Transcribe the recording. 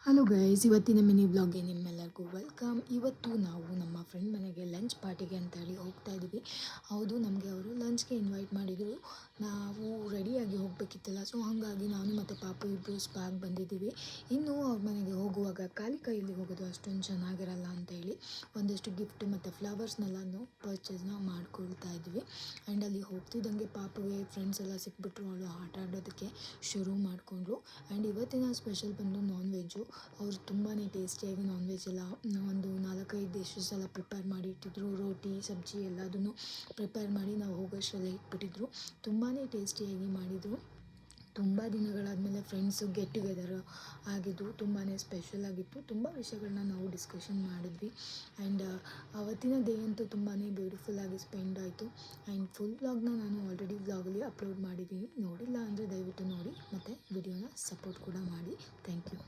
Hello guys, ಇವತ್ತಿನ mini ಬ್ಲಾಗ್ಗೆ ನಿಮ್ಮೆಲ್ಲರಿಗೂ welcome. ಇವತ್ತು ನಾವು ನಮ್ಮ ಫ್ರೆಂಡ್ ಮನೆಗೆ ಲಂಚ್ ಪಾರ್ಟಿಗೆ ಅಂತೇಳಿ ಹೋಗ್ತಾ ಇದ್ದೀವಿ. ಹೌದು, ನಮಗೆ ಅವರು ಲಂಚ್ಗೆ ಇನ್ವೈಟ್ ಮಾಡಿದರು. ನಾವು ರೆಡಿಯಾಗಿ ಹೋಗಬೇಕಿತ್ತಲ್ಲ, ಸೊ ಹಾಗಾಗಿ ನಾನು ಮತ್ತು ಪಾಪು ಇಬ್ಬರು ಸ್ಪಾಗ್ ಬಂದಿದ್ದೀವಿ. ಇನ್ನು ಅವ್ರ ಮನೆಗೆ ಹೋಗುವಾಗ ಖಾಲಿ ಕೈಯಲ್ಲಿ ಹೋಗೋದು ಅಷ್ಟೊಂದು ಚೆನ್ನಾಗಿರಲ್ಲ ಅಂತೇಳಿ ಒಂದಷ್ಟು ಗಿಫ್ಟ್ ಮತ್ತು ಫ್ಲವರ್ಸ್ನೆಲ್ಲನೂ ಪರ್ಚೇಸ್ನ ಮಾಡ್ಕೊಳ್ತಾ ಇದ್ವಿ. ಆ್ಯಂಡ್ ಅಲ್ಲಿ ಹೋಗ್ತಿದ್ದಂಗೆ ಪಾಪುಗೆ ಫ್ರೆಂಡ್ಸ್ ಎಲ್ಲ ಸಿಕ್ಬಿಟ್ರು. ಅವಳು ಆಟ ಆಡೋದಕ್ಕೆ ಶುರು ಮಾಡಿಕೊಂಡ್ಳು. ಆ್ಯಂಡ್ ಇವತ್ತಿನ ಸ್ಪೆಷಲ್ ಬಂದು ನಾನ್ ವೆಜ್ಜು. ಅವರು ತುಂಬಾ ಟೇಸ್ಟಿಯಾಗಿ ನಾನ್ ವೆಜ್ ಎಲ್ಲ ಒಂದು 4-5 ಡಿಶಸ್ ಎಲ್ಲ ಪ್ರಿಪೇರ್ ಮಾಡಿ ಇಟ್ಟಿದ್ರು. ರೋಟಿ, ಸಬ್ಜಿ ಎಲ್ಲದನ್ನು ಪ್ರಿಪೇರ್ ಮಾಡಿ ನಾವು ಹೋಗೋಷ್ಟರಲ್ಲೇ ಇಟ್ಬಿಟ್ಟಿದ್ರು. ತುಂಬಾ ಟೇಸ್ಟಿಯಾಗಿ ಮಾಡಿದರು. ತುಂಬ ದಿನಗಳಾದಮೇಲೆ ಫ್ರೆಂಡ್ಸು ಗೆಟ್ ಟುಗೆದರ್ ಆಗಿದ್ದು ತುಂಬಾ ಸ್ಪೆಷಲ್ ಆಗಿತ್ತು. ತುಂಬ ವಿಷಯಗಳನ್ನ ನಾವು ಡಿಸ್ಕಷನ್ ಮಾಡಿದ್ವಿ. ಆ್ಯಂಡ್ ಅವತ್ತಿನ ಡೇ ಅಂತೂ ತುಂಬಾ ಬ್ಯೂಟಿಫುಲ್ಲಾಗಿ ಸ್ಪೆಂಡ್ ಆಯಿತು. ಆ್ಯಂಡ್ ಫುಲ್ ವ್ಲಾಗ್ನ ನಾನು ಆಲ್ರೆಡಿ ವ್ಲಾಗಲ್ಲಿ ಅಪ್ಲೋಡ್ ಮಾಡಿದ್ದೀನಿ. ನೋಡಿಲ್ಲ ಅಂದರೆ ದಯವಿಟ್ಟು ನೋಡಿ ಮತ್ತು ವಿಡಿಯೋನ ಸಪೋರ್ಟ್ ಕೂಡ ಮಾಡಿ. Thank you.